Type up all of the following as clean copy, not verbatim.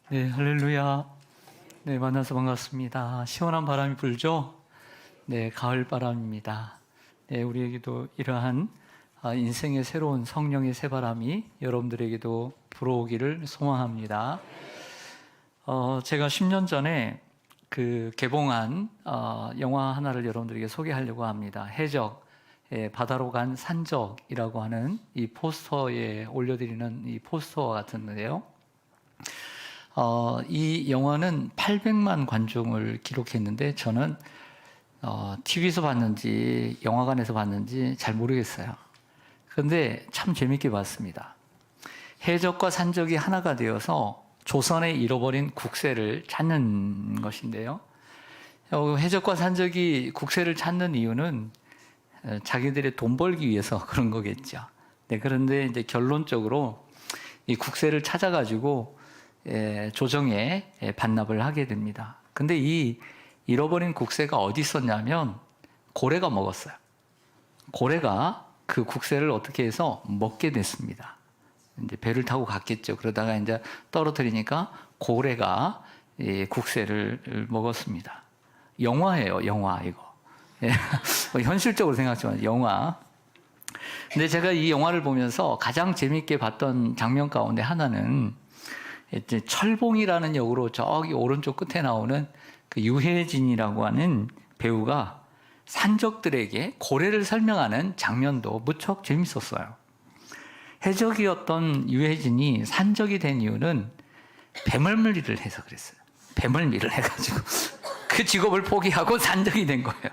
네, 할렐루야. 네, 만나서 반갑습니다. 시원한 바람이 불죠? 네, 가을 바람입니다. 네, 우리에게도 이러한 인생의 새로운 성령의 새바람이 여러분들에게도 불어오기를 소망합니다. 제가 10년 전에 그 개봉한 영화 하나를 여러분들에게 소개하려고 합니다. 해적, 바다로 간 산적이라고 하는 이 포스터에 올려드리는 이 포스터 같은데요. 이 영화는 800만 관중을 기록했는데 저는 TV에서 봤는지 영화관에서 봤는지 잘 모르겠어요. 그런데 참 재밌게 봤습니다. 해적과 산적이 하나가 되어서 조선의 잃어버린 국세를 찾는 것인데요. 해적과 산적이 국세를 찾는 이유는 자기들의 돈 벌기 위해서 그런 거겠죠. 네, 그런데 이제 결론적으로 이 국세를 찾아가지고 조정에 반납을 하게 됩니다. 근데 이 잃어버린 국세가 어디 있었냐면 고래가 먹었어요. 고래가 그 국세를 어떻게 해서 먹게 됐습니다. 이제 배를 타고 갔겠죠. 그러다가 이제 떨어뜨리니까 고래가 국세를 먹었습니다. 영화예요, 영화 이거. 현실적으로 생각하지만 영화. 근데 제가 이 영화를 보면서 가장 재밌게 봤던 장면 가운데 하나는 이제 철봉이라는 역으로 저기 오른쪽 끝에 나오는 그 유해진이라고 하는 배우가 산적들에게 고래를 설명하는 장면도 무척 재밌었어요. 해적이었던 유해진이 산적이 된 이유는 배멀미를 해서 그랬어요. 배멀미를 해가지고 그 직업을 포기하고 산적이 된 거예요.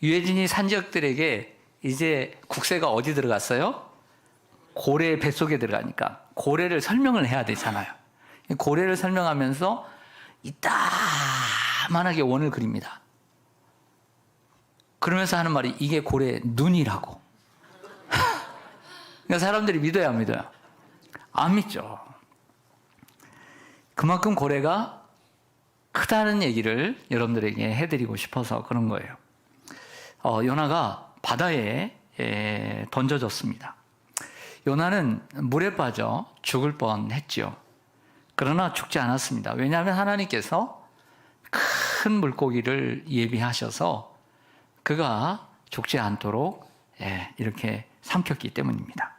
유해진이 산적들에게 이제 국세가 어디 들어갔어요? 고래 뱃속에 들어가니까 고래를 설명을 해야 되잖아요. 고래를 설명하면서 이따만하게 원을 그립니다. 그러면서 하는 말이 이게 고래의 눈이라고. 그러니까 사람들이 믿어야 안 믿어요? 안 믿죠. 그만큼 고래가 크다는 얘기를 여러분들에게 해드리고 싶어서 그런 거예요. 요나가 바다에 던져졌습니다. 요나는 물에 빠져 죽을 뻔했죠. 그러나 죽지 않았습니다. 왜냐하면 하나님께서 큰 물고기를 예비하셔서 그가 죽지 않도록 이렇게 삼켰기 때문입니다.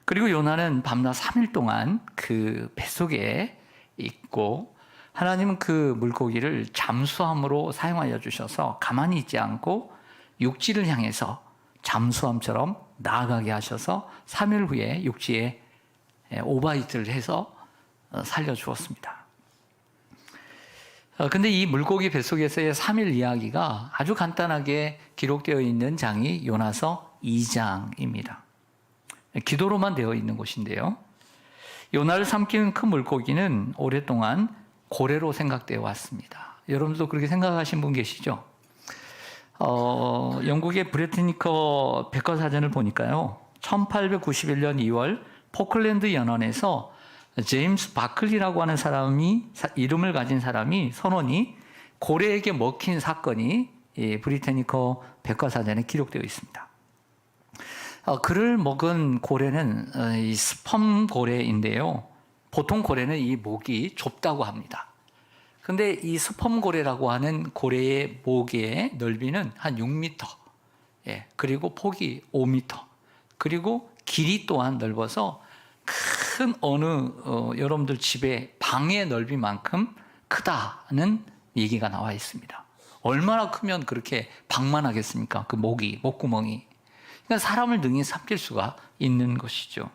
그리고 요나는 밤낮 3일 동안 그 뱃속에 있고 하나님은 그 물고기를 잠수함으로 사용하여 주셔서 가만히 있지 않고 육지를 향해서 잠수함처럼 나아가게 하셔서 3일 후에 육지에 오바이트를 해서 살려주었습니다. 근데 이 물고기 뱃속에서의 3일 이야기가 아주 간단하게 기록되어 있는 장이 요나서 2장입니다. 기도로만 되어 있는 곳인데요. 요나를 삼키는 큰 물고기는 오랫동안 고래로 생각되어 왔습니다. 여러분도 그렇게 생각하신 분 계시죠? 영국의 브리트니커 백과사전을 보니까요. 1891년 2월 포클랜드 연안에서 제임스 바클리라고 하는 사람이 이름을 가진 사람이 선원이 고래에게 먹힌 사건이 브리트니커 백과사전에 기록되어 있습니다. 그를 먹은 고래는 이 스펌 고래인데요. 보통 고래는 이 목이 좁다고 합니다. 근데 이 스펌 고래라고 하는 고래의 목의 넓이는 한 6m, 그리고 폭이 5m, 그리고 길이 또한 넓어서 큰 어느 여러분들 집의 방의 넓이만큼 크다는 얘기가 나와 있습니다. 얼마나 크면 그렇게 방만 하겠습니까? 그 목이, 목구멍이. 그러니까 사람을 능히 삼킬 수가 있는 것이죠.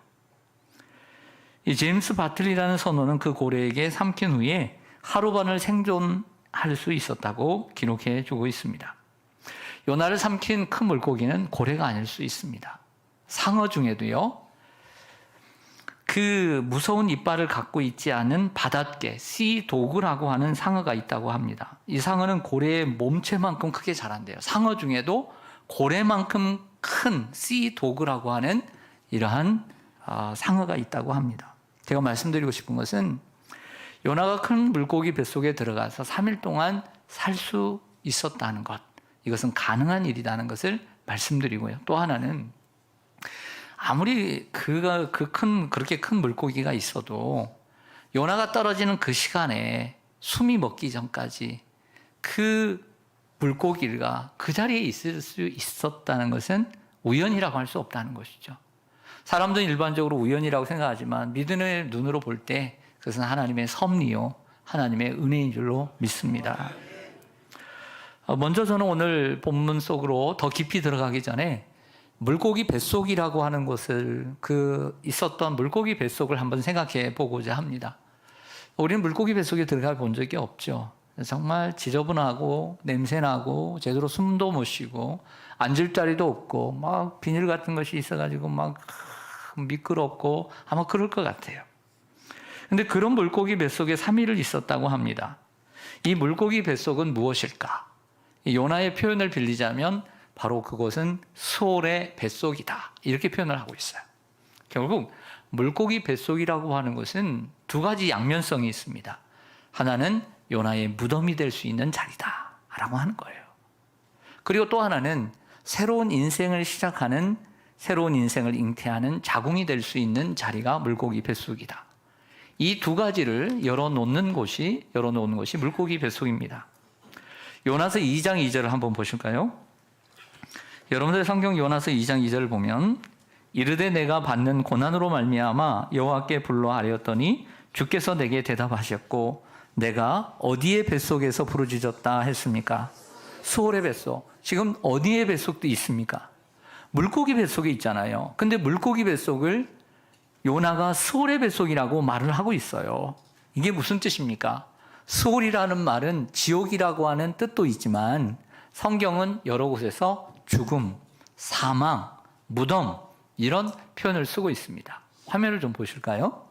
이 제임스 바틀리라는 선원은 그 고래에게 삼킨 후에 하루반을 생존할 수 있었다고 기록해 주고 있습니다. 요나를 삼킨 큰 물고기는 고래가 아닐 수 있습니다. 상어 중에도요, 그 무서운 이빨을 갖고 있지 않은 바닷개, 씨도그라고 하는 상어가 있다고 합니다. 이 상어는 고래의 몸체만큼 크게 자란대요. 상어 중에도 고래만큼 큰 씨도그라고 하는 이러한 상어가 있다고 합니다. 제가 말씀드리고 싶은 것은 요나가 큰 물고기 뱃속에 들어가서 3일 동안 살 수 있었다는 것, 이것은 가능한 일이라는 것을 말씀드리고요. 또 하나는 아무리 그렇게 큰 물고기가 있어도 요나가 떨어지는 그 시간에 숨이 먹기 전까지 그 물고기가 그 자리에 있을 수 있었다는 것은 우연이라고 할 수 없다는 것이죠. 사람들은 일반적으로 우연이라고 생각하지만 믿음의 눈으로 볼 때 그것은 하나님의 섭리요, 하나님의 은혜인 줄로 믿습니다. 먼저 저는 오늘 본문 속으로 더 깊이 들어가기 전에 물고기 뱃속이라고 하는 것을 있었던 물고기 뱃속을 한번 생각해 보고자 합니다. 우리는 물고기 뱃속에 들어가 본 적이 없죠. 정말 지저분하고 냄새나고 제대로 숨도 못 쉬고 앉을 자리도 없고 막 비닐 같은 것이 있어가지고 막 미끄럽고 아마 그럴 것 같아요. 근데 그런 물고기 뱃속에 3일을 있었다고 합니다. 이 물고기 뱃속은 무엇일까? 요나의 표현을 빌리자면 바로 그것은 수올의 뱃속이다, 이렇게 표현을 하고 있어요. 결국 물고기 뱃속이라고 하는 것은 두 가지 양면성이 있습니다. 하나는 요나의 무덤이 될 수 있는 자리다 라고 하는 거예요. 그리고 또 하나는 새로운 인생을 시작하는, 새로운 인생을 잉태하는 자궁이 될 수 있는 자리가 물고기 뱃속이다. 이 두 가지를 열어놓는 것이 물고기 뱃속입니다. 요나서 2장 2절을 한번 보실까요? 여러분들 성경 요나서 2장 2절을 보면 이르되 내가 받는 고난으로 말미암아 여호와께 불러 아뢰었더니 주께서 내게 대답하셨고 내가 어디의 뱃속에서 부르짖었다 했습니까? 수올의 뱃속. 지금 어디의 뱃속도 있습니까? 물고기 뱃속에 있잖아요. 근데 물고기 뱃속을 요나가 수올의 뱃속이라고 말을 하고 있어요. 이게 무슨 뜻입니까? 수올이라는 말은 지옥이라고 하는 뜻도 있지만 성경은 여러 곳에서 죽음, 사망, 무덤 이런 표현을 쓰고 있습니다. 화면을 좀 보실까요?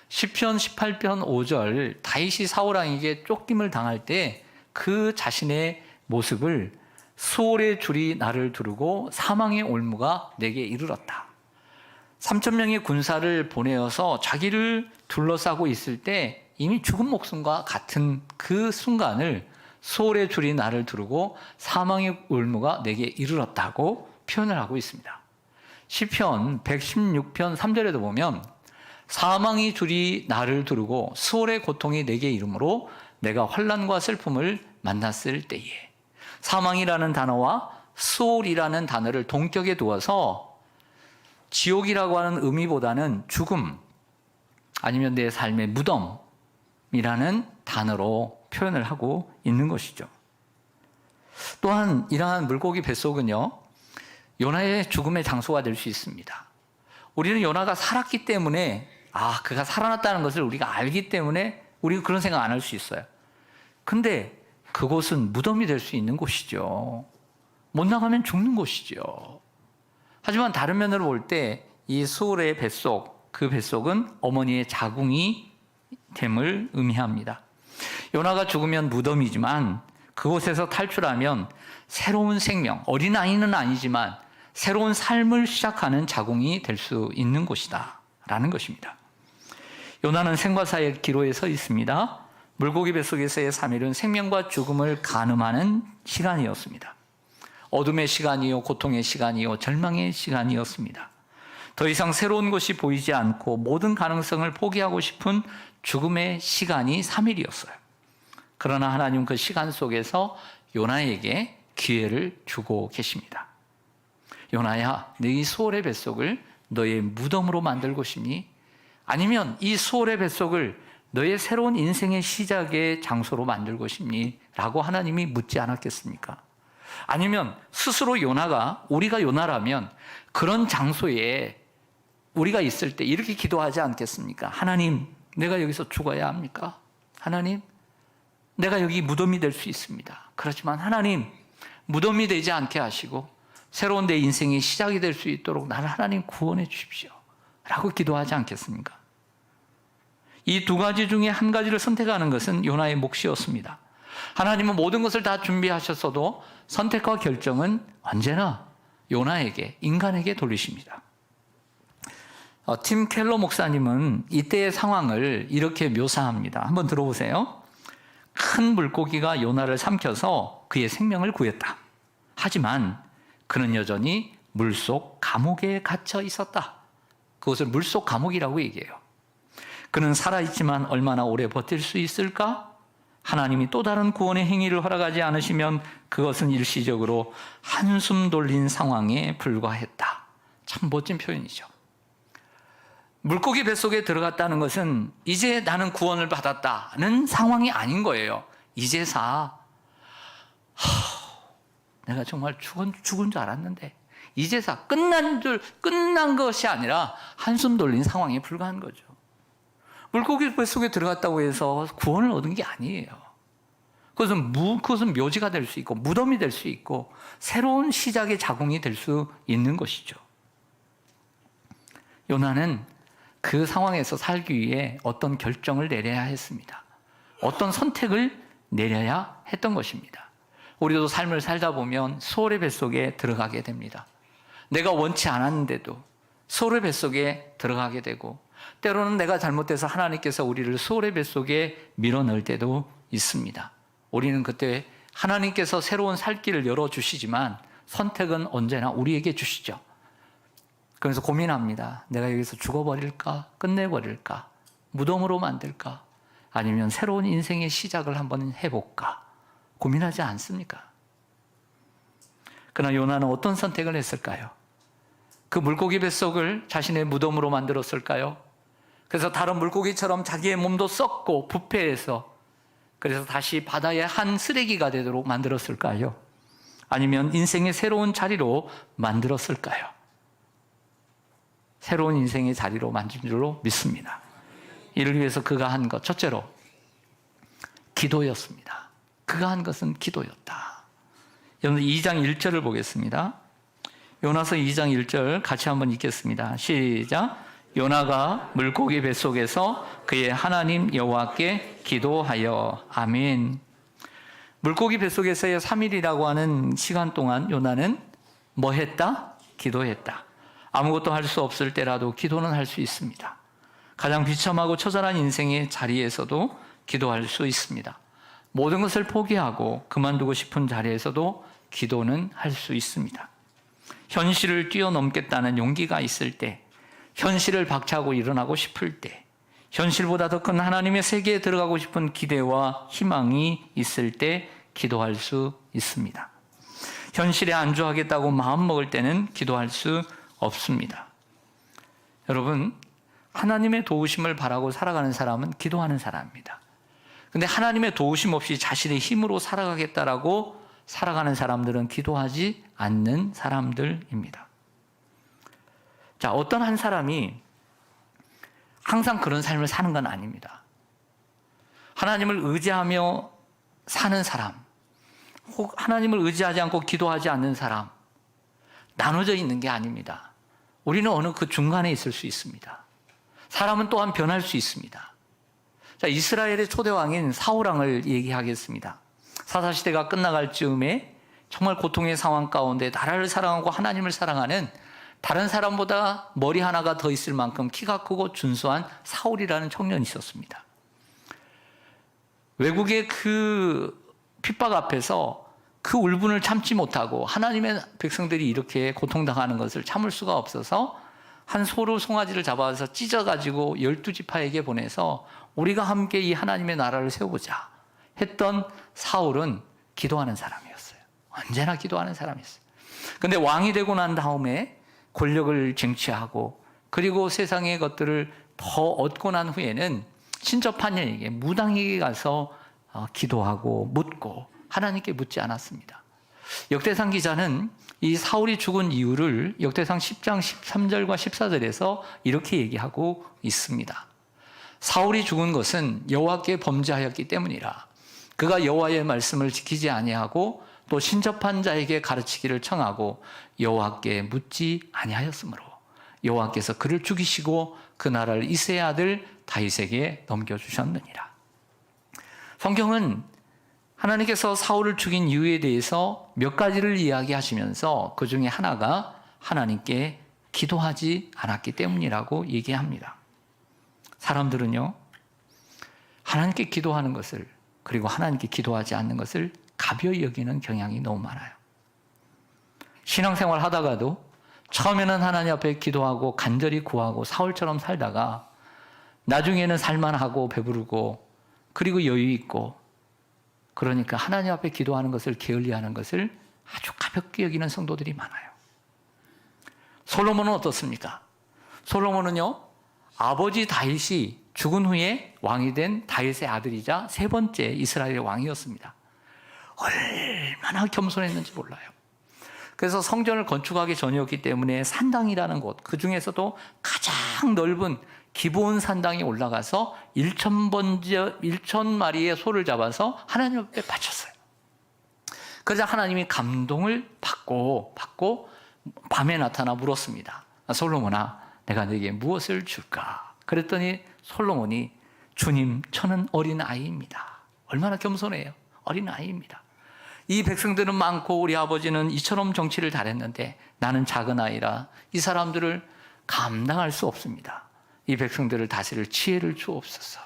시편 18편 5절 다윗이 사울왕에게 쫓김을 당할 때 그 자신의 모습을 수올의 줄이 나를 두르고 사망의 올무가 내게 이르렀다. 3,000명의 군사를 보내어서 자기를 둘러싸고 있을 때 이미 죽은 목숨과 같은 그 순간을 수올의 줄이 나를 두르고 사망의 올무가 내게 이르렀다고 표현을 하고 있습니다. 시편 116편 3절에도 보면 사망의 줄이 나를 두르고 수올의 고통이 내게 이르므로 내가 환난과 슬픔을 만났을 때에, 사망이라는 단어와 수올이라는 단어를 동격에 두어서 지옥이라고 하는 의미보다는 죽음 아니면 내 삶의 무덤이라는 단어로 표현을 하고 있는 것이죠. 또한 이러한 물고기 뱃속은요, 요나의 죽음의 장소가 될 수 있습니다. 우리는 요나가 살았기 때문에, 그가 살아났다는 것을 우리가 알기 때문에 우리가 그런 생각 안 할 수 있어요. 근데 그곳은 무덤이 될 수 있는 곳이죠. 못 나가면 죽는 곳이죠. 하지만 다른 면으로 볼 때 이 수올의 뱃속, 그 뱃속은 어머니의 자궁이 됨을 의미합니다. 요나가 죽으면 무덤이지만 그곳에서 탈출하면 새로운 생명, 어린아이는 아니지만 새로운 삶을 시작하는 자궁이 될 수 있는 곳이다 라는 것입니다. 요나는 생과 사의 기로에 서 있습니다. 물고기 뱃속에서의 3일은 생명과 죽음을 가늠하는 시간이었습니다. 어둠의 시간이요, 고통의 시간이요, 절망의 시간이었습니다. 더 이상 새로운 것이 보이지 않고 모든 가능성을 포기하고 싶은 죽음의 시간이 3일이었어요. 그러나 하나님은 그 시간 속에서 요나에게 기회를 주고 계십니다. 요나야, 네 수올의 뱃속을 너의 무덤으로 만들고 싶니? 아니면 이 수올의 뱃속을 너의 새로운 인생의 시작의 장소로 만들고 싶니? 라고 하나님이 묻지 않았겠습니까? 아니면 스스로 요나가, 우리가 요나라면 그런 장소에 우리가 있을 때 이렇게 기도하지 않겠습니까? 하나님, 내가 여기서 죽어야 합니까? 하나님, 내가 여기 무덤이 될 수 있습니다. 그렇지만 하나님, 무덤이 되지 않게 하시고 새로운 내 인생의 시작이 될 수 있도록 나를 하나님 구원해 주십시오 라고 기도하지 않겠습니까? 이 두 가지 중에 한 가지를 선택하는 것은 요나의 몫이었습니다. 하나님은 모든 것을 다 준비하셨어도 선택과 결정은 언제나 요나에게, 인간에게 돌리십니다. 팀 켈러 목사님은 이때의 상황을 이렇게 묘사합니다. 한번 들어보세요. 큰 물고기가 요나를 삼켜서 그의 생명을 구했다. 하지만 그는 여전히 물속 감옥에 갇혀 있었다. 그것을 물속 감옥이라고 얘기해요. 그는 살아있지만 얼마나 오래 버틸 수 있을까? 하나님이 또 다른 구원의 행위를 허락하지 않으시면 그것은 일시적으로 한숨 돌린 상황에 불과했다. 참 멋진 표현이죠. 물고기 뱃속에 들어갔다는 것은 이제 나는 구원을 받았다는 상황이 아닌 거예요. 이제사 내가 정말 죽은 줄 알았는데 이제사 끝난 것이 아니라 한숨 돌린 상황에 불과한 거죠. 물고기 뱃속에 들어갔다고 해서 구원을 얻은 게 아니에요. 그것은 묘지가 될 수 있고 무덤이 될 수 있고 새로운 시작의 자궁이 될 수 있는 것이죠. 요나는 그 상황에서 살기 위해 어떤 결정을 내려야 했습니다. 어떤 선택을 내려야 했던 것입니다. 우리도 삶을 살다 보면 소울의 뱃속에 들어가게 됩니다. 내가 원치 않았는데도 소울의 뱃속에 들어가게 되고 때로는 내가 잘못해서 하나님께서 우리를 소울의 뱃속에 밀어넣을 때도 있습니다. 우리는 그때 하나님께서 새로운 살 길을 열어주시지만 선택은 언제나 우리에게 주시죠. 그래서 고민합니다. 내가 여기서 죽어버릴까? 끝내버릴까? 무덤으로 만들까? 아니면 새로운 인생의 시작을 한번 해볼까? 고민하지 않습니까? 그러나 요나는 어떤 선택을 했을까요? 그 물고기 뱃속을 자신의 무덤으로 만들었을까요? 그래서 다른 물고기처럼 자기의 몸도 썩고 부패해서 그래서 다시 바다의 한 쓰레기가 되도록 만들었을까요? 아니면 인생의 새로운 자리로 만들었을까요? 새로운 인생의 자리로 만든 줄로 믿습니다. 이를 위해서 그가 한 것, 첫째로 기도였습니다. 그가 한 것은 기도였다. 여러분 2장 1절을 보겠습니다. 요나서 2장 1절 같이 한번 읽겠습니다. 시작. 요나가 물고기 뱃속에서 그의 하나님 여호와께 기도하여. 아멘. 물고기 뱃속에서의 3일이라고 하는 시간 동안 요나는 뭐 했다? 기도했다. 아무것도 할 수 없을 때라도 기도는 할 수 있습니다. 가장 비참하고 처절한 인생의 자리에서도 기도할 수 있습니다. 모든 것을 포기하고 그만두고 싶은 자리에서도 기도는 할 수 있습니다. 현실을 뛰어넘겠다는 용기가 있을 때, 현실을 박차고 일어나고 싶을 때, 현실보다 더 큰 하나님의 세계에 들어가고 싶은 기대와 희망이 있을 때 기도할 수 있습니다. 현실에 안주하겠다고 마음먹을 때는 기도할 수 없습니다. 여러분, 하나님의 도우심을 바라고 살아가는 사람은 기도하는 사람입니다. 근데 하나님의 도우심 없이 자신의 힘으로 살아가겠다라고 살아가는 사람들은 기도하지 않는 사람들입니다. 자, 어떤 한 사람이 항상 그런 삶을 사는 건 아닙니다. 하나님을 의지하며 사는 사람, 혹 하나님을 의지하지 않고 기도하지 않는 사람, 나눠져 있는 게 아닙니다. 우리는 어느 그 중간에 있을 수 있습니다. 사람은 또한 변할 수 있습니다. 자, 이스라엘의 초대왕인 사울왕을 얘기하겠습니다. 사사시대가 끝나갈 즈음에 정말 고통의 상황 가운데 나라를 사랑하고 하나님을 사랑하는 다른 사람보다 머리 하나가 더 있을 만큼 키가 크고 준수한 사울이라는 청년이 있었습니다. 외국의 그 핍박 앞에서 그 울분을 참지 못하고 하나님의 백성들이 이렇게 고통당하는 것을 참을 수가 없어서 한 소로 송아지를 잡아서 찢어가지고 12지파에게 보내서 우리가 함께 이 하나님의 나라를 세우자 했던 사울은 기도하는 사람이었어요. 언제나 기도하는 사람이었어요. 근데 왕이 되고 난 다음에 권력을 쟁취하고 그리고 세상의 것들을 더 얻고 난 후에는 신접한에게 무당에게 가서 기도하고 묻고 하나님께 묻지 않았습니다. 역대상 기자는 이 사울이 죽은 이유를 역대상 10장 13절과 14절에서 이렇게 얘기하고 있습니다. 사울이 죽은 것은 여호와께 범죄하였기 때문이라. 그가 여호와의 말씀을 지키지 아니하고 또 신접한 자에게 가르치기를 청하고 여호와께 묻지 아니하였으므로 여호와께서 그를 죽이시고 그 나라를 이새의 아들 다윗에게 넘겨주셨느니라. 성경은 하나님께서 사울을 죽인 이유에 대해서 몇 가지를 이야기하시면서 그 중에 하나가 하나님께 기도하지 않았기 때문이라고 얘기합니다. 사람들은요, 하나님께 기도하는 것을 그리고 하나님께 기도하지 않는 것을 가벼이 여기는 경향이 너무 많아요. 신앙생활 하다가도 처음에는 하나님 앞에 기도하고 간절히 구하고 사울처럼 살다가 나중에는 살만하고 배부르고 그리고 여유 있고, 그러니까 하나님 앞에 기도하는 것을 게을리하는 것을 아주 가볍게 여기는 성도들이 많아요. 솔로몬은 어떻습니까? 솔로몬은요, 아버지 다윗이 죽은 후에 왕이 된 다윗의 아들이자 세 번째 이스라엘의 왕이었습니다. 얼마나 겸손했는지 몰라요. 그래서 성전을 건축하기 전이었기 때문에 산당이라는 곳, 그 중에서도 가장 넓은 기브온 산당에 올라가서 1,000마리의 소를 잡아서 하나님 앞에 바쳤어요. 그러자 하나님이 감동을 받고 밤에 나타나 물었습니다. 솔로몬아, 내가 네게 무엇을 줄까? 그랬더니 솔로몬이, 주님, 저는 어린 아이입니다. 얼마나 겸손해요. 어린 아이입니다. 이 백성들은 많고 우리 아버지는 이처럼 정치를 잘했는데 나는 작은 아이라 이 사람들을 감당할 수 없습니다. 이 백성들을 다스릴 지혜를 주옵소서.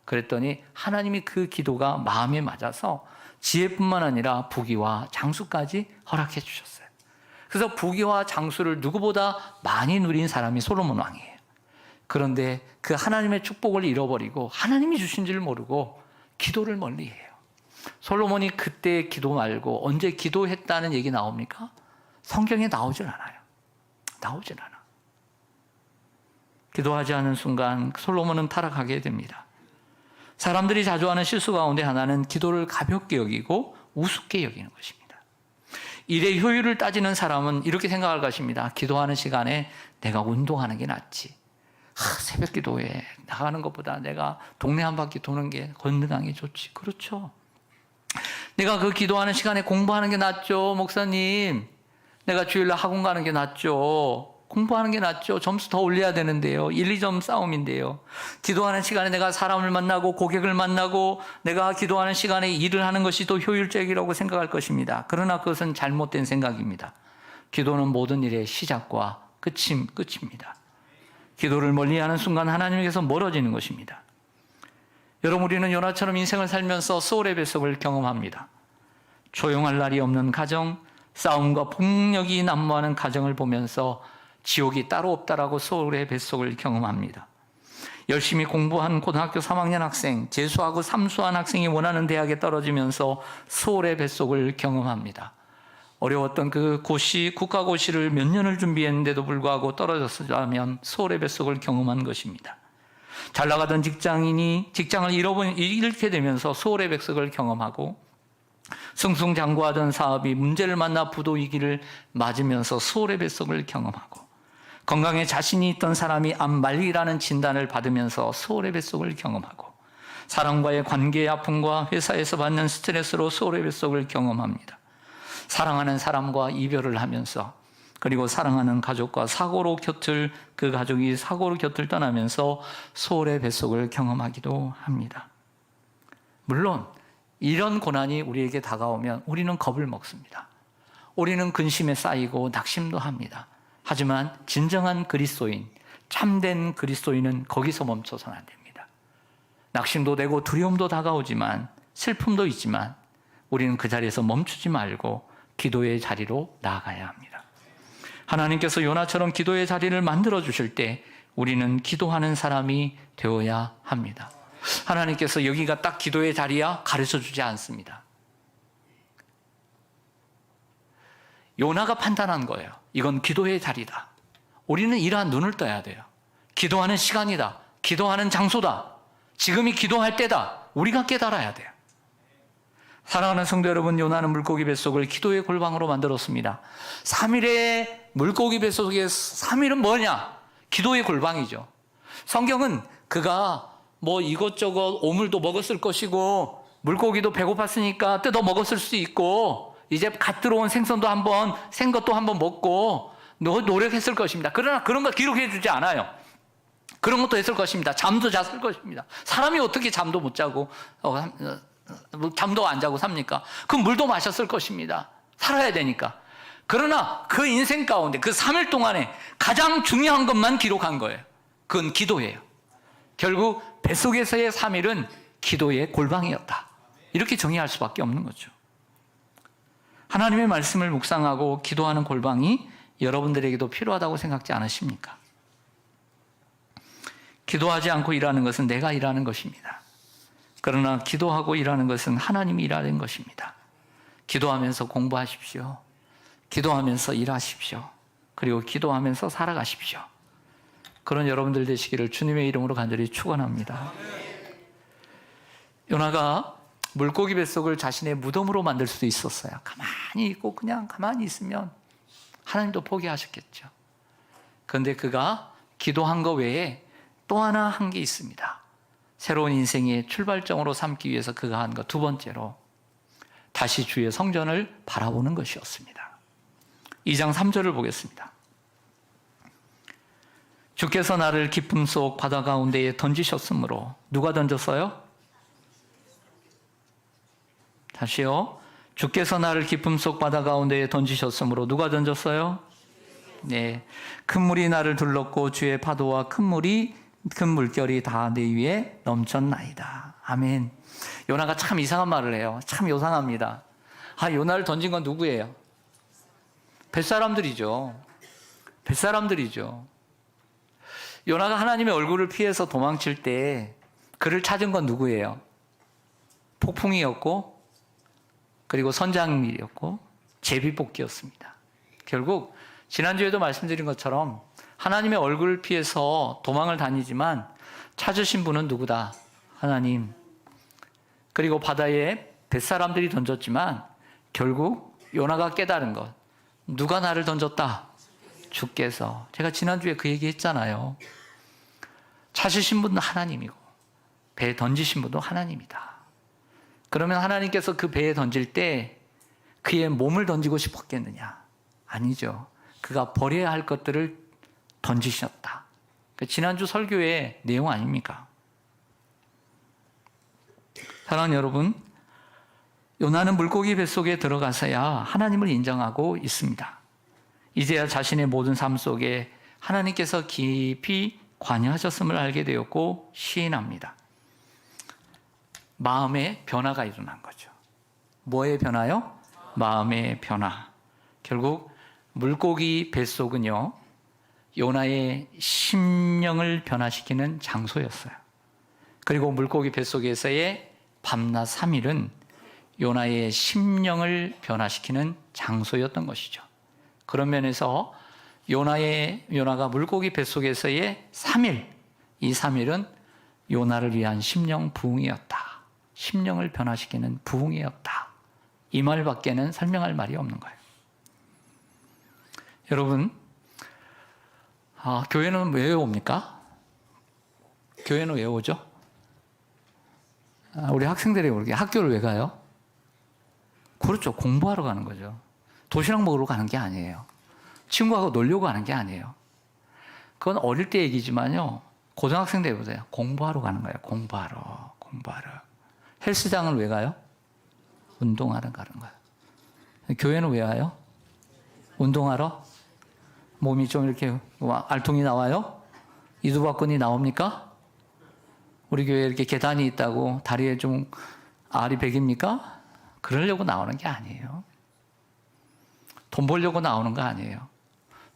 그랬더니 하나님이 그 기도가 마음에 맞아서 지혜뿐만 아니라 부귀와 장수까지 허락해 주셨어요. 그래서 부귀와 장수를 누구보다 많이 누린 사람이 솔로몬 왕이에요. 그런데 그 하나님의 축복을 잃어버리고 하나님이 주신 줄 모르고 기도를 멀리해요. 솔로몬이 그때 기도 말고 언제 기도했다는 얘기 나옵니까? 성경에 나오질 않아요. 나오질 않아. 기도하지 않은 순간 솔로몬은 타락하게 됩니다. 사람들이 자주 하는 실수 가운데 하나는 기도를 가볍게 여기고 우습게 여기는 것입니다. 일의 효율을 따지는 사람은 이렇게 생각할 것입니다. 기도하는 시간에 내가 운동하는 게 낫지. 새벽 기도에 나가는 것보다 내가 동네 한 바퀴 도는 게 건강에 좋지. 그렇죠. 내가 그 기도하는 시간에 공부하는 게 낫죠, 목사님. 내가 주일날 학원 가는 게 낫죠. 공부하는 게 낫죠. 점수 더 올려야 되는데요. 1, 2점 싸움인데요. 기도하는 시간에 내가 사람을 만나고 고객을 만나고 내가 기도하는 시간에 일을 하는 것이 더 효율적이라고 생각할 것입니다. 그러나 그것은 잘못된 생각입니다. 기도는 모든 일의 시작과 끝입니다. 기도를 멀리하는 순간 하나님께서 멀어지는 것입니다. 여러분, 우리는 요나처럼 인생을 살면서 소울의 뱃속을 경험합니다. 조용할 날이 없는 가정, 싸움과 폭력이 난무하는 가정을 보면서 지옥이 따로 없다라고 소울의 뱃속을 경험합니다. 열심히 공부한 고등학교 3학년 학생, 재수하고 삼수한 학생이 원하는 대학에 떨어지면서 소울의 뱃속을 경험합니다. 어려웠던 그 고시, 국가고시를 몇 년을 준비했는데도 불구하고 떨어졌으면 소울의 뱃속을 경험한 것입니다. 잘 나가던 직장인이 직장을 잃게 되면서 소울의 뱃속을 경험하고, 승승장구하던 사업이 문제를 만나 부도위기를 맞으면서 소울의 뱃속을 경험하고, 건강에 자신이 있던 사람이 암말기라는 진단을 받으면서 소울의 뱃속을 경험하고, 사람과의 관계의 아픔과 회사에서 받는 스트레스로 소울의 뱃속을 경험합니다. 사랑하는 사람과 이별을 하면서, 그리고 사랑하는 가족과 그 가족이 사고로 곁을 떠나면서 소울의 뱃속을 경험하기도 합니다. 물론 이런 고난이 우리에게 다가오면 우리는 겁을 먹습니다. 우리는 근심에 쌓이고 낙심도 합니다. 하지만 진정한 그리스도인, 참된 그리스도인은 거기서 멈춰서는 안 됩니다. 낙심도 되고 두려움도 다가오지만, 슬픔도 있지만 우리는 그 자리에서 멈추지 말고 기도의 자리로 나아가야 합니다. 하나님께서 요나처럼 기도의 자리를 만들어 주실 때 우리는 기도하는 사람이 되어야 합니다. 하나님께서 여기가 딱 기도의 자리야 가르쳐 주지 않습니다. 요나가 판단한 거예요. 이건 기도의 자리다. 우리는 이러한 눈을 떠야 돼요. 기도하는 시간이다. 기도하는 장소다. 지금이 기도할 때다. 우리가 깨달아야 돼요. 사랑하는 성도 여러분, 요나는 물고기 뱃속을 기도의 골방으로 만들었습니다. 3일의 물고기 뱃속에 3일은 뭐냐? 기도의 골방이죠. 성경은 그가 이것저것 오물도 먹었을 것이고 물고기도 배고팠으니까 뜯어 먹었을 수 있고 이제 갓 들어온 생선도 생것도 한번 먹고 노력했을 것입니다. 그러나 그런 거 기록해 주지 않아요. 그런 것도 했을 것입니다. 잠도 잤을 것입니다. 사람이 어떻게 잠도 못 자고 잠도 안 자고 삽니까? 그 물도 마셨을 것입니다. 살아야 되니까. 그러나 그 인생 가운데 그 3일 동안에 가장 중요한 것만 기록한 거예요. 그건 기도예요. 결국 뱃속에서의 3일은 기도의 골방이었다. 이렇게 정의할 수밖에 없는 거죠. 하나님의 말씀을 묵상하고 기도하는 골방이 여러분들에게도 필요하다고 생각지 않으십니까? 기도하지 않고 일하는 것은 내가 일하는 것입니다. 그러나 기도하고 일하는 것은 하나님이 일하는 것입니다. 기도하면서 공부하십시오. 기도하면서 일하십시오. 그리고 기도하면서 살아가십시오. 그런 여러분들 되시기를 주님의 이름으로 간절히 축원합니다. 요나가 물고기 뱃속을 자신의 무덤으로 만들 수도 있었어요. 가만히 있고 그냥 가만히 있으면 하나님도 포기하셨겠죠. 그런데 그가 기도한 것 외에 또 하나 한 게 있습니다. 새로운 인생의 출발점으로 삼기 위해서 그가 한 것 두 번째로 다시 주의 성전을 바라보는 것이었습니다. 2장 3절을 보겠습니다. 주께서 나를 기쁨 속 바다 가운데에 던지셨으므로. 누가 던졌어요? 다시요. 주께서 나를 기쁨 속 바다 가운데에 던지셨으므로. 누가 던졌어요? 네. 큰 물이 나를 둘렀고 주의 파도와 큰 물결이 다 내 위에 넘쳤나이다. 아멘. 요나가 참 이상한 말을 해요. 참 요상합니다. 요나를 던진 건 누구예요? 뱃사람들이죠. 뱃사람들이죠. 요나가 하나님의 얼굴을 피해서 도망칠 때 그를 찾은 건 누구예요? 폭풍이었고, 그리고 선장일이었고, 제비뽑기였습니다. 결국 지난주에도 말씀드린 것처럼 하나님의 얼굴을 피해서 도망을 다니지만 찾으신 분은 누구다? 하나님. 그리고 바다에 뱃사람들이 던졌지만 결국 요나가 깨달은 것. 누가 나를 던졌다? 주께서. 제가 지난주에 그 얘기 했잖아요. 찾으신 분은 하나님이고 배에 던지신 분도 하나님이다. 그러면 하나님께서 그 배에 던질 때 그의 몸을 던지고 싶었겠느냐? 아니죠. 그가 버려야 할 것들을 던지셨다. 지난주 설교의 내용 아닙니까? 사랑하는 여러분, 요나는 물고기 뱃속에 들어가서야 하나님을 인정하고 있습니다. 이제야 자신의 모든 삶 속에 하나님께서 깊이 관여하셨음을 알게 되었고 시인합니다. 마음의 변화가 일어난 거죠. 뭐의 변화요? 마음의 변화. 결국 물고기 뱃속은요, 요나의 심령을 변화시키는 장소였어요. 그리고 물고기 뱃속에서의 밤낮 3일은 요나의 심령을 변화시키는 장소였던 것이죠. 그런 면에서 요나가 물고기 뱃속에서의 3일, 이 3일은 요나를 위한 심령 부흥이었다. 심령을 변화시키는 부흥이었다. 이 말밖에는 설명할 말이 없는 거예요. 여러분, 교회는 왜 옵니까? 교회는 왜 오죠? 우리 학생들이 모르게 학교를 왜 가요? 그렇죠. 공부하러 가는 거죠. 도시락 먹으러 가는 게 아니에요. 친구하고 놀려고 가는 게 아니에요. 그건 어릴 때 얘기지만요. 고등학생 때 보세요. 공부하러 가는 거예요. 공부하러. 헬스장을 왜 가요? 운동하러 가는 거예요. 교회는 왜 와요? 운동하러? 몸이 좀 이렇게 알통이 나와요? 이두박근이 나옵니까? 우리 교회에 이렇게 계단이 있다고 다리에 좀 알이 배깁니까? 그러려고 나오는 게 아니에요. 돈 벌려고 나오는 거 아니에요.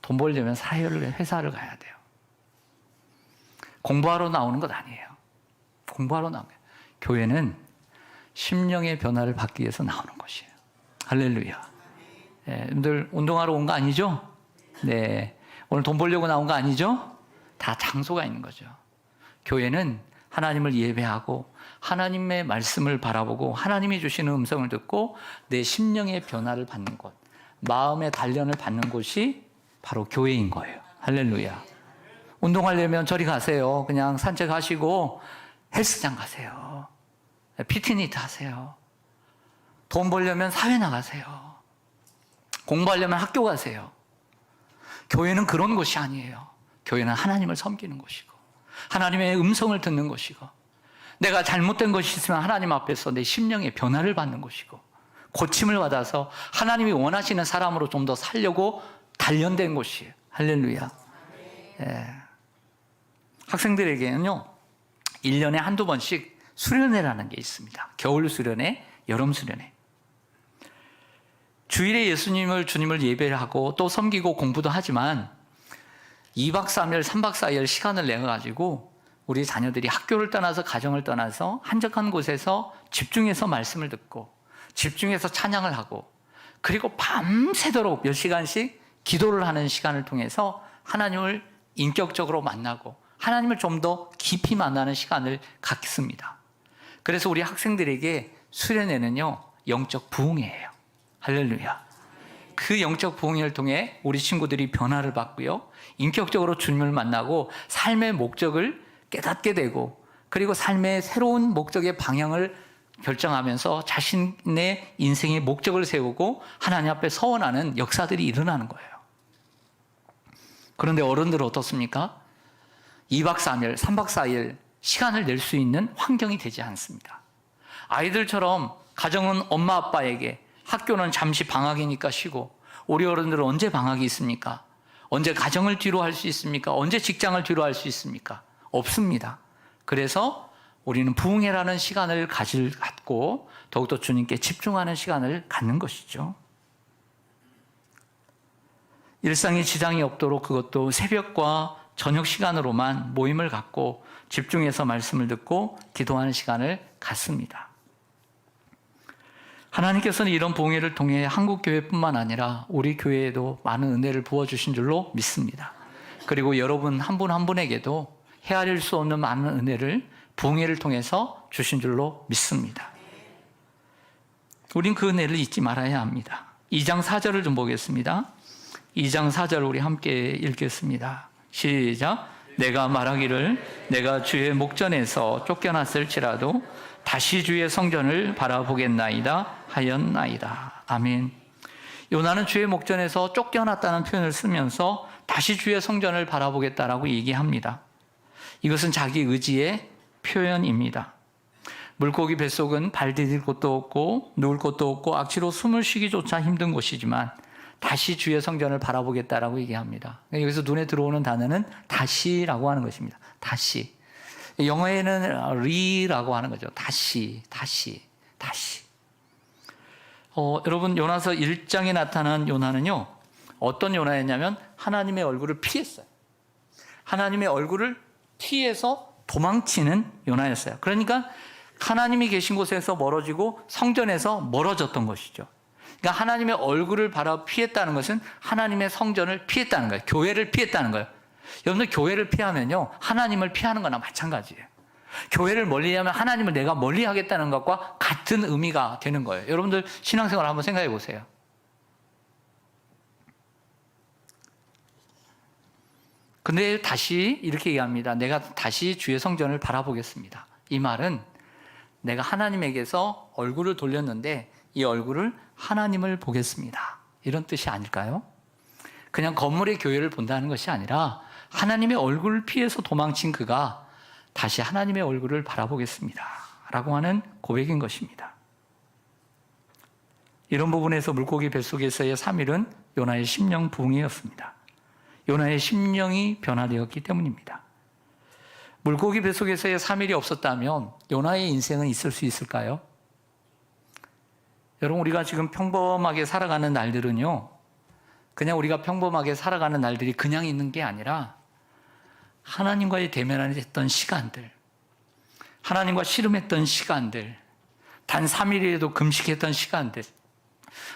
돈 벌려면 회사를 가야 돼요. 공부하러 나오는 것 아니에요. 공부하러 나오는 거예요. 교회는 심령의 변화를 받기 위해서 나오는 것이에요. 할렐루야. 여러분들 운동하러 온 거 아니죠? 네. 오늘 돈 벌려고 나온 거 아니죠? 다 장소가 있는 거죠. 교회는 하나님을 예배하고 하나님의 말씀을 바라보고 하나님이 주시는 음성을 듣고 내 심령의 변화를 받는 곳, 마음의 단련을 받는 곳이 바로 교회인 거예요. 할렐루야. 운동하려면 저리 가세요. 그냥 산책하시고 헬스장 가세요. 피트니스 하세요. 돈 벌려면 사회 나가세요. 공부하려면 학교 가세요. 교회는 그런 곳이 아니에요. 교회는 하나님을 섬기는 곳이고 하나님의 음성을 듣는 곳이고 내가 잘못된 것이 있으면 하나님 앞에서 내 심령의 변화를 받는 곳이고 고침을 받아서 하나님이 원하시는 사람으로 좀 더 살려고 단련된 곳이에요. 할렐루야. 예. 학생들에게는요 1년에 한두 번씩 수련회라는 게 있습니다. 겨울 수련회, 여름 수련회. 주일에 주님을 예배하고 또 섬기고 공부도 하지만 2박 3일, 3박 4일 시간을 내가지고 우리 자녀들이 학교를 떠나서 가정을 떠나서 한적한 곳에서 집중해서 말씀을 듣고 집중해서 찬양을 하고 그리고 밤새도록 몇 시간씩 기도를 하는 시간을 통해서 하나님을 인격적으로 만나고 하나님을 좀 더 깊이 만나는 시간을 갖습니다. 그래서 우리 학생들에게 수련회는요, 영적 부흥회예요. 할렐루야. 그 영적 부흥회를 통해 우리 친구들이 변화를 받고요, 인격적으로 주님을 만나고 삶의 목적을 깨닫게 되고 그리고 삶의 새로운 목적의 방향을 결정하면서 자신의 인생의 목적을 세우고 하나님 앞에 서원하는 역사들이 일어나는 거예요. 그런데 어른들은 어떻습니까? 2박 3일, 3박 4일 시간을 낼 수 있는 환경이 되지 않습니다. 아이들처럼 가정은 엄마 아빠에게, 학교는 잠시 방학이니까 쉬고, 우리 어른들은 언제 방학이 있습니까? 언제 가정을 뒤로 할 수 있습니까? 언제 직장을 뒤로 할 수 있습니까? 없습니다. 그래서 우리는 부흥회라는 시간을 갖고 더욱더 주님께 집중하는 시간을 갖는 것이죠. 일상에 지장이 없도록 그것도 새벽과 저녁 시간으로만 모임을 갖고 집중해서 말씀을 듣고 기도하는 시간을 갖습니다. 하나님께서는 이런 부흥회를 통해 한국교회뿐만 아니라 우리 교회에도 많은 은혜를 부어주신 줄로 믿습니다. 그리고 여러분 한 분 한 분에게도 헤아릴 수 없는 많은 은혜를 부흥회를 통해서 주신 줄로 믿습니다. 우린 그 은혜를 잊지 말아야 합니다. 2장 4절을 좀 보겠습니다. 2장 4절 우리 함께 읽겠습니다. 시작. 내가 말하기를 내가 주의 목전에서 쫓겨났을지라도 다시 주의 성전을 바라보겠나이다 하였나이다. 아멘. 요나는 주의 목전에서 쫓겨났다는 표현을 쓰면서 다시 주의 성전을 바라보겠다라고 얘기합니다. 이것은 자기 의지의 표현입니다. 물고기 뱃속은 발 디딜 곳도 없고 누울 곳도 없고 악취로 숨을 쉬기조차 힘든 곳이지만 다시 주의 성전을 바라보겠다라고 얘기합니다. 여기서 눈에 들어오는 단어는 다시라고 하는 것입니다. 다시. 영어에는 리라고 하는 거죠. 다시. 여러분 요나서 1장에 나타난 요나는요, 어떤 요나였냐면 하나님의 얼굴을 피했어요. 하나님의 얼굴을 피해서 도망치는 요나였어요. 그러니까 하나님이 계신 곳에서 멀어지고 성전에서 멀어졌던 것이죠. 그러니까 하나님의 얼굴을 바라 피했다는 것은 하나님의 성전을 피했다는 거예요. 교회를 피했다는 거예요. 여러분들 교회를 피하면요, 하나님을 피하는 거나 마찬가지예요. 교회를 멀리하면 하나님을 내가 멀리하겠다는 것과 같은 의미가 되는 거예요. 여러분들 신앙생활 한번 생각해 보세요. 근데 다시 이렇게 얘기합니다. 내가 다시 주의 성전을 바라보겠습니다. 이 말은 내가 하나님에게서 얼굴을 돌렸는데 이 얼굴을 하나님을 보겠습니다. 이런 뜻이 아닐까요? 그냥 건물의 교회를 본다는 것이 아니라 하나님의 얼굴을 피해서 도망친 그가 다시 하나님의 얼굴을 바라보겠습니다. 라고 하는 고백인 것입니다. 이런 부분에서 물고기 뱃속에서의 3일은 요나의 심령 부흥이었습니다. 요나의 심령이 변화되었기 때문입니다. 물고기 뱃속에서의 3일이 없었다면 요나의 인생은 있을 수 있을까요? 여러분, 우리가 지금 평범하게 살아가는 날들은요, 그냥 우리가 평범하게 살아가는 날들이 그냥 있는 게 아니라 하나님과의 대면을 했던 시간들, 하나님과 씨름했던 시간들, 단 3일이라도 금식했던 시간들,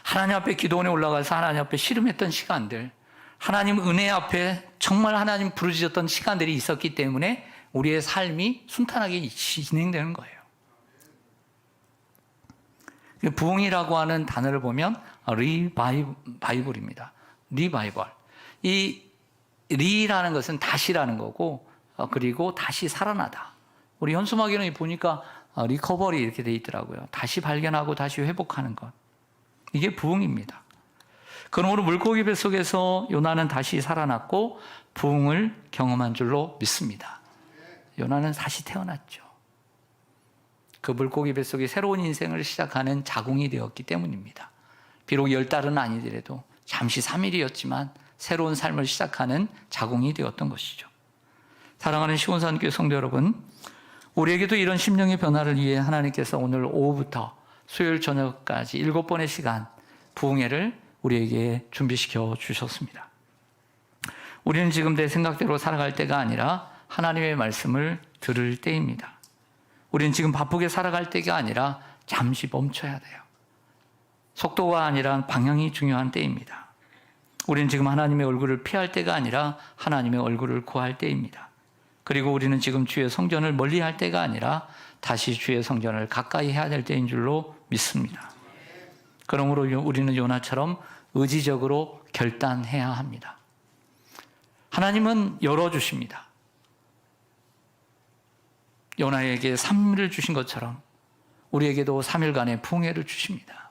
하나님 앞에 기도원에 올라가서 하나님 앞에 씨름했던 시간들, 하나님 은혜 앞에 정말 하나님 부르짖었던 시간들이 있었기 때문에 우리의 삶이 순탄하게 진행되는 거예요. 부흥이라고 하는 단어를 보면 리바이벌입니다. 리바이벌. 이 리라는 것은 다시라는 거고, 그리고 다시 살아나다. 우리 현수막에는 보니까 리커버리 이렇게 돼 있더라고요. 다시 발견하고 다시 회복하는 것. 이게 부흥입니다. 그러므로 물고기 뱃속에서 요나는 다시 살아났고 부흥을 경험한 줄로 믿습니다. 요나는 다시 태어났죠. 그 물고기 뱃속에 새로운 인생을 시작하는 자궁이 되었기 때문입니다. 비록 10달은 아니더라도 잠시 3일이었지만 새로운 삶을 시작하는 자궁이 되었던 것이죠. 사랑하는 시온산교회 성도 여러분, 우리에게도 이런 심령의 변화를 위해 하나님께서 오늘 오후부터 수요일 저녁까지 7번의 시간 부흥회를 우리에게 준비시켜 주셨습니다. 우리는 지금 내 생각대로 살아갈 때가 아니라 하나님의 말씀을 들을 때입니다. 우리는 지금 바쁘게 살아갈 때가 아니라 잠시 멈춰야 돼요. 속도가 아니라 방향이 중요한 때입니다. 우리는 지금 하나님의 얼굴을 피할 때가 아니라 하나님의 얼굴을 구할 때입니다. 그리고 우리는 지금 주의 성전을 멀리할 때가 아니라 다시 주의 성전을 가까이 해야 될 때인 줄로 믿습니다. 그러므로 우리는 요나처럼 의지적으로 결단해야 합니다. 하나님은 열어주십니다. 요나에게 3일을 주신 것처럼 우리에게도 3일간의 풍해를 주십니다.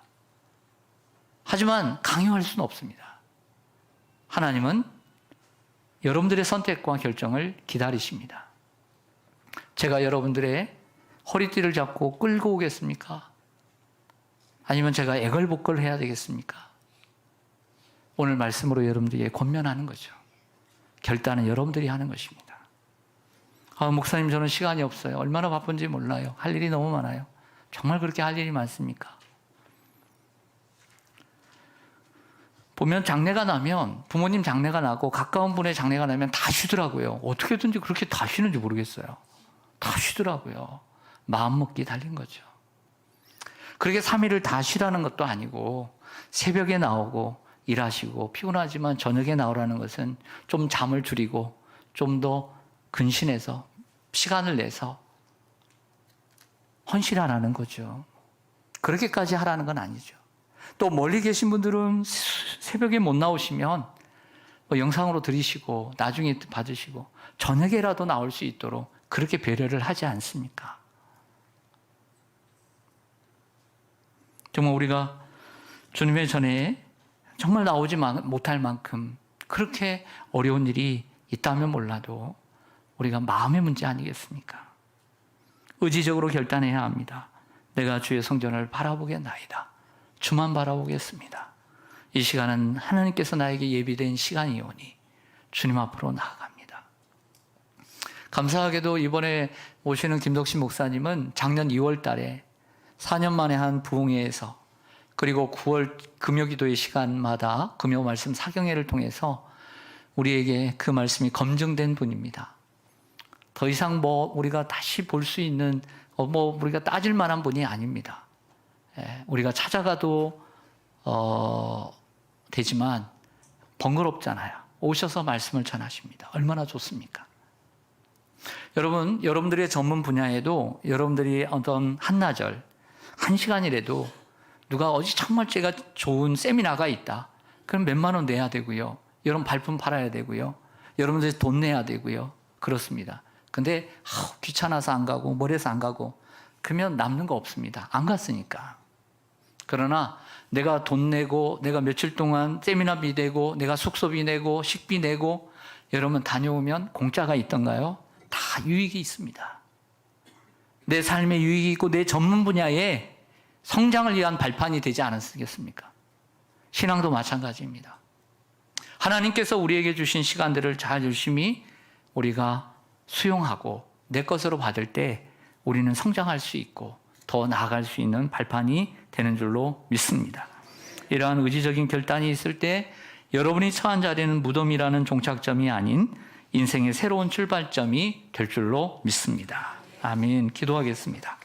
하지만 강요할 수는 없습니다. 하나님은 여러분들의 선택과 결정을 기다리십니다. 제가 여러분들의 허리띠를 잡고 끌고 오겠습니까? 아니면 제가 애걸복걸 해야 되겠습니까? 오늘 말씀으로 여러분들에게 권면하는 거죠. 결단은 여러분들이 하는 것입니다. 목사님, 저는 시간이 없어요. 얼마나 바쁜지 몰라요. 할 일이 너무 많아요. 정말 그렇게 할 일이 많습니까? 보면 장례가 나면, 부모님 장례가 나고 가까운 분의 장례가 나면 다 쉬더라고요. 어떻게든지 그렇게 다 쉬는지 모르겠어요. 다 쉬더라고요. 마음먹기 달린 거죠. 그렇게 3일을 다 쉬라는 것도 아니고 새벽에 나오고 일하시고 피곤하지만 저녁에 나오라는 것은 좀 잠을 줄이고 좀 더 근신해서 시간을 내서 헌신하라는 거죠. 그렇게까지 하라는 건 아니죠. 또 멀리 계신 분들은 새벽에 못 나오시면 영상으로 들으시고 나중에 받으시고 저녁에라도 나올 수 있도록 그렇게 배려를 하지 않습니까? 정말 우리가 주님의 전에 정말 나오지 못할 만큼 그렇게 어려운 일이 있다면 몰라도 우리가 마음의 문제 아니겠습니까? 의지적으로 결단해야 합니다. 내가 주의 성전을 바라보겠나이다. 주만 바라보겠습니다. 이 시간은 하나님께서 나에게 예비된 시간이오니 주님 앞으로 나아갑니다. 감사하게도 이번에 오시는 김덕신 목사님은 작년 2월 달에 4년 만에 한 부흥회에서 그리고 9월 금요기도의 시간마다 금요 말씀 사경회를 통해서 우리에게 그 말씀이 검증된 분입니다. 더 이상 우리가 다시 볼 수 있는 우리가 따질 만한 분이 아닙니다. 우리가 찾아가도 되지만 번거롭잖아요. 오셔서 말씀을 전하십니다. 얼마나 좋습니까? 여러분, 여러분들의 전문 분야에도 여러분들이 어떤 한나절, 1시간이라도 누가 어디 정말 제가 좋은 세미나가 있다. 그럼 몇만 원 내야 되고요. 여러분 발품 팔아야 되고요. 여러분들 돈 내야 되고요. 그렇습니다. 근데 귀찮아서 안 가고 머리에서 안 가고 그러면 남는 거 없습니다. 안 갔으니까. 그러나 내가 돈 내고 내가 며칠 동안 세미나비 내고 내가 숙소비 내고 식비 내고 여러분 다녀오면 공짜가 있던가요? 다 유익이 있습니다. 내 삶에 유익이 있고 내 전문 분야에 성장을 위한 발판이 되지 않았겠습니까? 신앙도 마찬가지입니다. 하나님께서 우리에게 주신 시간들을 잘 열심히 우리가 수용하고 내 것으로 받을 때 우리는 성장할 수 있고 더 나아갈 수 있는 발판이 되는 줄로 믿습니다. 이러한 의지적인 결단이 있을 때 여러분이 처한 자리는 무덤이라는 종착점이 아닌 인생의 새로운 출발점이 될 줄로 믿습니다. 아멘. 기도하겠습니다.